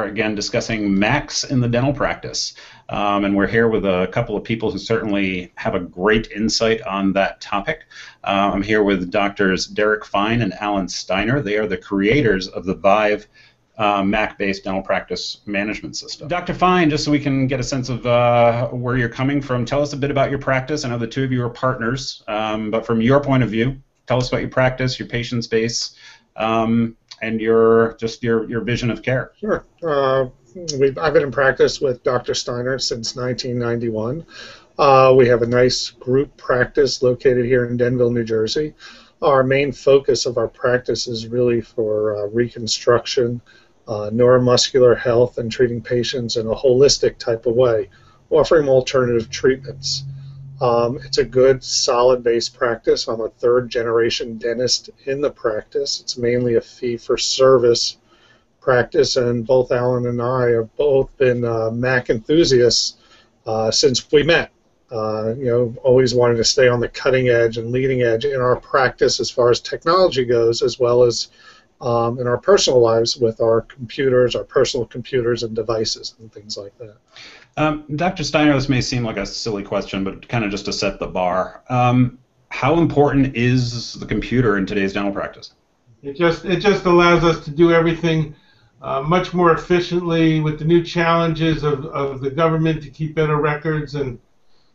are again discussing Macs in the dental practice. And we're here with a couple of people who certainly have a great insight on that topic. I'm here with Doctors Derek Fine and Alan Steiner. They are the creators of the Viive Mac-based dental practice management system. Dr. Fine, just so we can get a sense of where you're coming from, tell us a bit about your practice. I know the two of you are partners, but from your point of view, tell us about your practice, your patient space, and your vision of care. Sure. I've been in practice with Dr. Steiner since 1991. We have a nice group practice located here in Denville, New Jersey. Our main focus of our practice is really for reconstruction, neuromuscular health, and treating patients in a holistic type of way, offering alternative treatments. It's a good, solid-based practice. I'm a third-generation dentist in the practice. It's mainly a fee-for-service practice, and both Alan and I have both been Mac enthusiasts since we met. Always wanted to stay on the cutting edge and leading edge in our practice as far as technology goes, as well as in our personal lives with our computers, our personal computers and devices and things like that. Dr. Steiner, this may seem like a silly question, but kind of just to set the bar. How important is the computer in today's dental practice? It just allows us to do everything much more efficiently with the new challenges of the government to keep better records and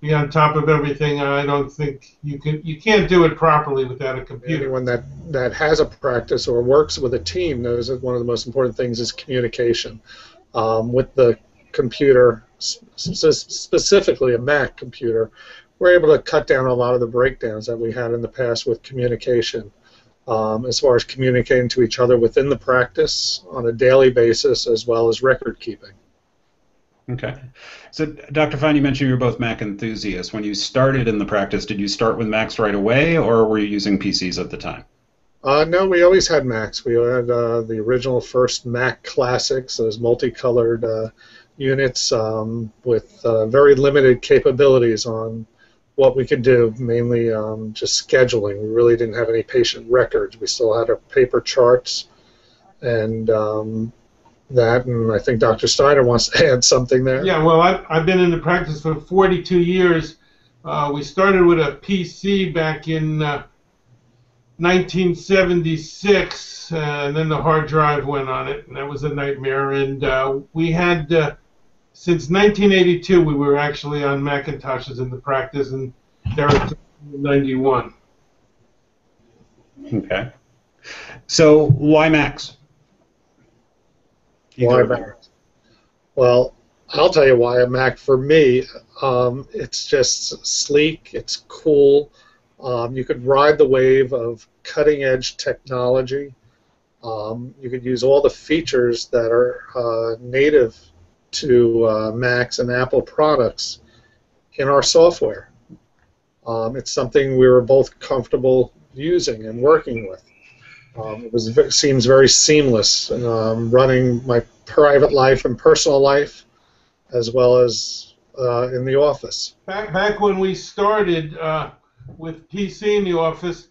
be on top of everything. I don't think you can't do it properly without a computer. Anyone that has a practice or works with a team knows that one of the most important things is communication. With the computer, specifically a Mac computer, we're able to cut down a lot of the breakdowns that we had in the past with communication. As far as communicating to each other within the practice on a daily basis, as well as record keeping. Okay. So, Dr. Fine, you mentioned you were both Mac enthusiasts. When you started in the practice, did you start with Macs right away, or were you using PCs at the time? No, we always had Macs. We had the original first Mac Classics, those multicolored units with very limited capabilities on what we could do, mainly just scheduling. We really didn't have any patient records. We still had our paper charts and and I think Dr. Steiner wants to add something there. Yeah, well, I've been in the practice for 42 years. We started with a PC back in 1976, and then the hard drive went on it, and that was a nightmare. And we had, since 1982, we were actually on Macintoshes in the practice, and there was 91. Okay. So why Macs? Why Mac? Well, I'll tell you why a Mac for me. It's just sleek. It's cool. You could ride the wave of cutting-edge technology. You could use all the features that are native to Macs and Apple products in our software. It's something we were both comfortable using and working with. It seems very seamless running my private life and personal life as well as in the office. Back when we started with PC in the office,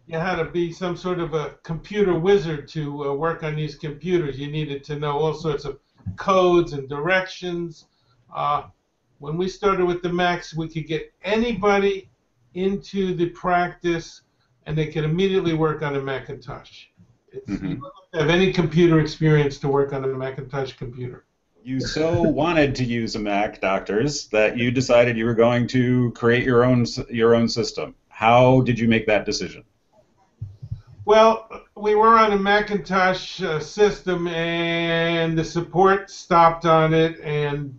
you had to be some sort of a computer wizard to work on these computers. You needed to know all sorts of codes and directions. When we started with the Macs, we could get anybody into the practice and they could immediately work on a Macintosh. You don't have any computer experience to work on a Macintosh computer. You so wanted to use a Mac, doctors, that you decided you were going to create your own system. How did you make that decision? Well, we were on a Macintosh system, and the support stopped on it, and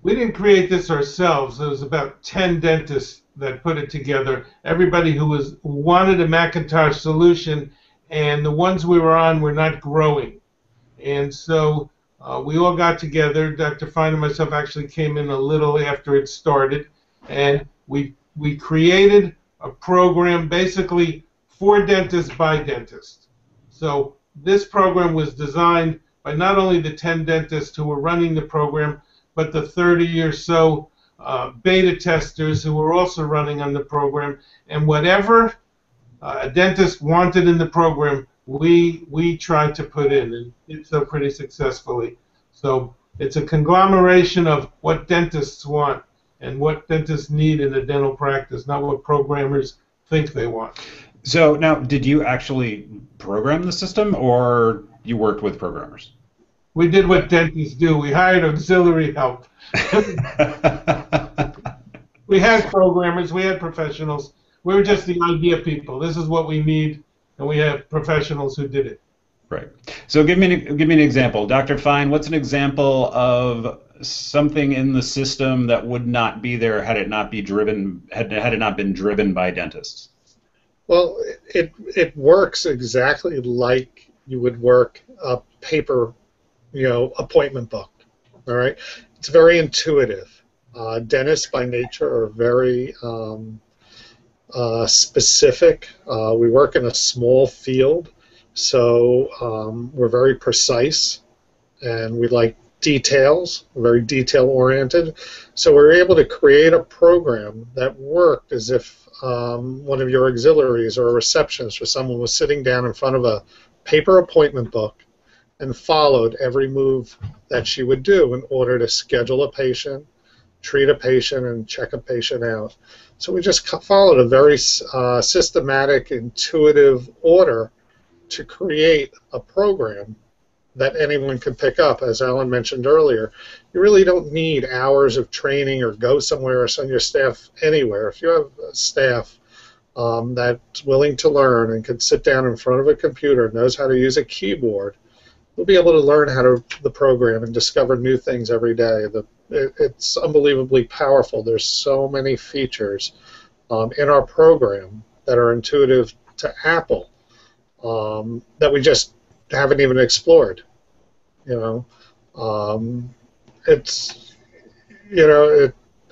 we didn't create this ourselves. There was about 10 dentists that put it together. Everybody who wanted a Macintosh solution, and the ones we were on were not growing. And so we all got together. Dr. Fine and myself actually came in a little after it started, and we created a program basically for dentists by dentists. So this program was designed by not only the 10 dentists who were running the program, but the 30 or so beta testers who were also running on the program. And whatever a dentist wanted in the program, we try to put in, and did so pretty successfully. So it's a conglomeration of what dentists want and what dentists need in a dental practice, not what programmers think they want. So now, did you actually program the system, or you worked with programmers? We did what dentists do. We hired auxiliary help. We had programmers, we had professionals. We were just the idea people. This is what we need, and we have professionals who did it. Right. So give me an example, Dr. Fine. What's an example of something in the system that would not be there had it not be driven had it not been driven by dentists? Well, it works exactly like you would work a paper, appointment book. All right, it's very intuitive. Dentists by nature are very specific. We work in a small field, so we're very precise, and we like details, very detail-oriented. So we're able to create a program that worked as if one of your auxiliaries or a receptionist or someone was sitting down in front of a paper appointment book and followed every move that she would do in order to schedule a patient, treat a patient, and check a patient out. So we just followed a very systematic, intuitive order to create a program that anyone can pick up. As Alan mentioned earlier, you really don't need hours of training or go somewhere or send your staff anywhere. If you have a staff that's willing to learn and can sit down in front of a computer and knows how to use a keyboard, you'll be able to learn how to the program and discover new things every day. It's unbelievably powerful. There's so many features in our program that are intuitive to Apple that we just haven't even explored.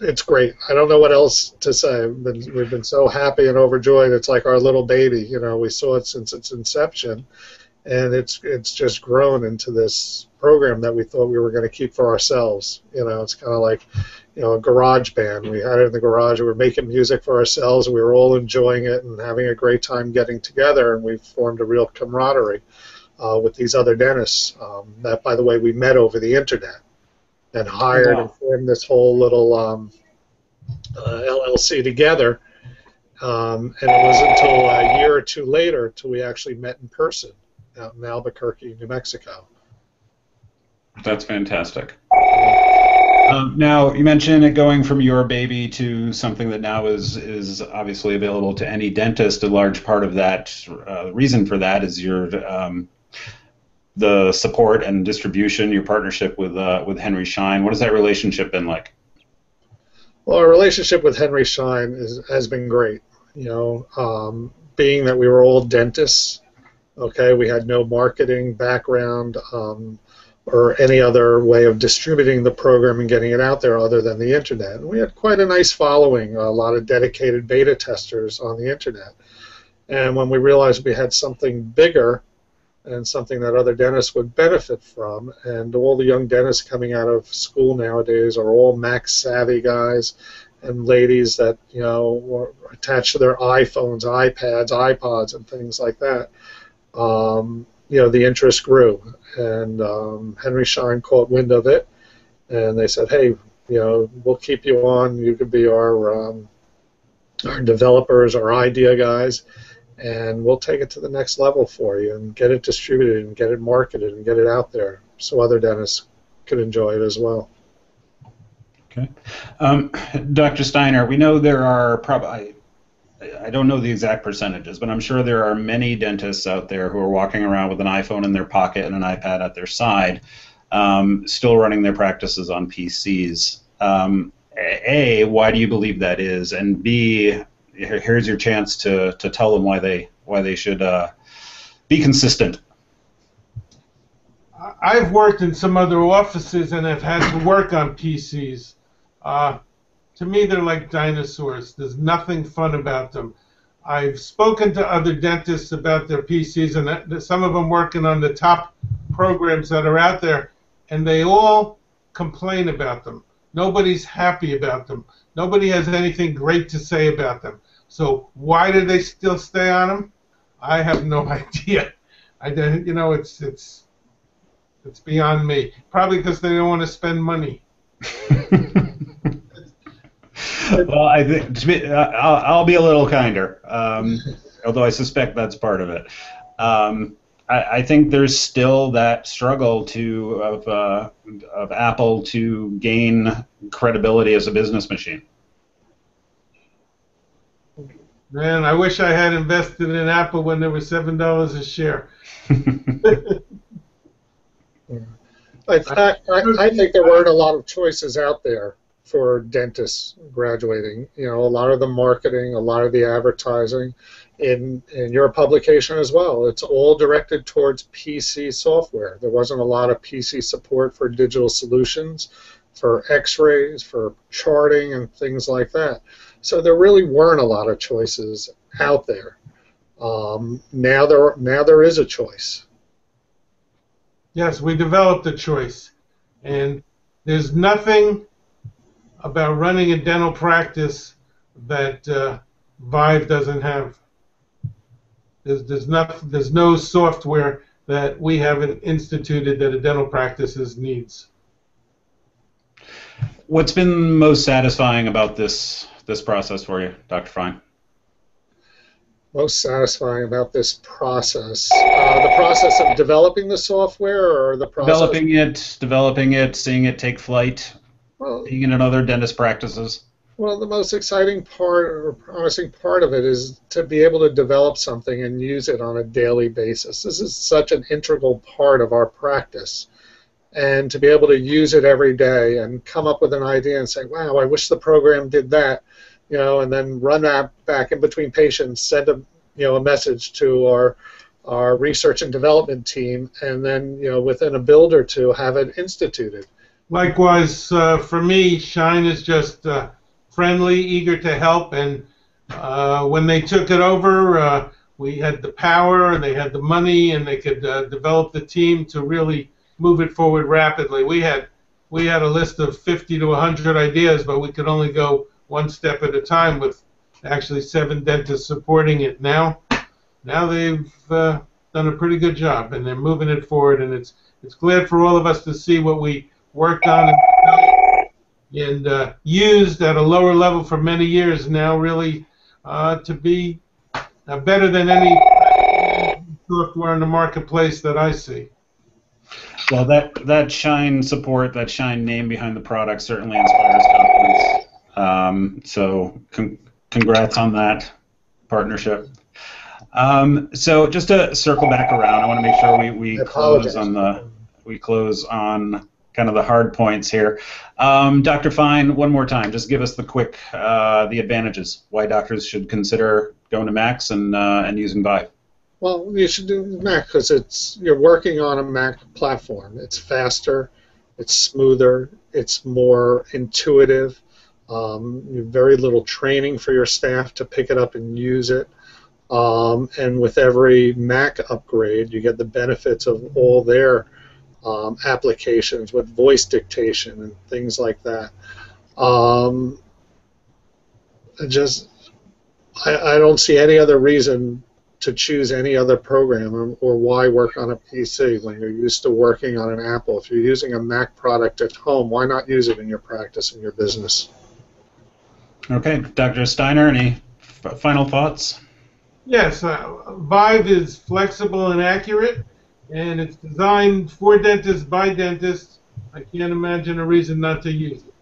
It's great. I don't know what else to say. We've been so happy and overjoyed. It's like our little baby. We saw it since its inception, and it's just grown into this program that we thought we were going to keep for ourselves. It's kind of like a garage band. We had it in the garage. We were making music for ourselves, and we were all enjoying it and having a great time getting together, and we've formed a real camaraderie with these other dentists that, by the way, we met over the internet and hired and formed this whole little LLC together. And it was until a year or two later till we actually met in person out in Albuquerque, New Mexico. That's fantastic. Now, you mentioned it going from your baby to something that now is obviously available to any dentist. A large part of that reason for that is your the support and distribution, your partnership with Henry Schein. What has that relationship been like? Well, our relationship with Henry Schein has been great. Being that we were all dentists, okay, we had no marketing background or any other way of distributing the program and getting it out there other than the internet. And we had quite a nice following, a lot of dedicated beta testers on the internet. And when we realized we had something bigger and something that other dentists would benefit from, and all the young dentists coming out of school nowadays are all Mac savvy guys and ladies that were attached to their iPhones, iPads, iPods, and things like that. The interest grew, and Henry Schein caught wind of it, and they said, "Hey, we'll keep you on. You could be our developers, our idea guys, and we'll take it to the next level for you and get it distributed and get it marketed and get it out there so other dentists could enjoy it as well." Okay. Dr. Steiner, we know there are probably, I don't know the exact percentages, but I'm sure there are many dentists out there who are walking around with an iPhone in their pocket and an iPad at their side, still running their practices on PCs. A, why do you believe that is? And B, here's your chance to tell them why they should be consistent. I've worked in some other offices and have had to work on PCs. To me, they're like dinosaurs. There's nothing fun about them. I've spoken to other dentists about their PCs, and some of them working on the top programs that are out there, and they all complain about them. Nobody's happy about them. Nobody has anything great to say about them. So why do they still stay on them? I have no idea. You know, it's beyond me. Probably because they don't want to spend money. Well, I think I'll be a little kinder, although I suspect that's part of it. I think there's still that struggle of Apple to gain credibility as a business machine. Man, I wish I had invested in Apple when they were $7 a share. I think there weren't a lot of choices out there for dentists graduating. You know, a lot of the marketing, a lot of the advertising, in your publication as well, it's all directed towards PC software. There wasn't a lot of PC support for digital solutions, for X-rays, for charting, and things like that. So there really weren't a lot of choices out there. Now there is a choice. Yes, we developed a choice, and there's nothing about running a dental practice that Viive doesn't have. There's no software that we haven't instituted that a dental practice needs. What's been most satisfying about this process for you, Dr. Fine? Most satisfying about this process, the process of developing the software, or the process developing it, seeing it take flight, being in other dentist practices. Well, the most exciting part or promising part of it is to be able to develop something and use it on a daily basis. This is such an integral part of our practice. And to be able to use it every day and come up with an idea and say, wow, I wish the program did that, you know, and then run that back in between patients, send a message to our research and development team, and then, you know, within a build or two, have it instituted. Likewise, for me, Shine is just friendly, eager to help, and when they took it over, we had the power, and they had the money, and they could develop the team to really move it forward rapidly. We had a list of 50 to 100 ideas, but we could only go one step at a time with actually 7 dentists supporting it. Now they've done a pretty good job, and they're moving it forward, and it's glad for all of us to see what we worked on and used at a lower level for many years now really to be better than any software in the marketplace that I see. Well, that Shine support, that Shine name behind the product certainly inspires confidence. So congrats on that partnership. So just to circle back around, I want to make sure we close on kind of the hard points here. Dr. Fine, one more time, just give us the quick the advantages why doctors should consider going to Macs and using Viive. Well, you should do Mac because you're working on a Mac platform. It's faster, it's smoother, it's more intuitive. You have very little training for your staff to pick it up and use it. And with every Mac upgrade, you get the benefits of all their applications with voice dictation and things like that. I don't see any other reason to choose any other program or why work on a PC when you're used to working on an Apple. If you're using a Mac product at home, why not use it in your practice and your business? Okay, Dr. Steiner, any final thoughts? Yes, Viive is flexible and accurate, and it's designed for dentists by dentists. I can't imagine a reason not to use it.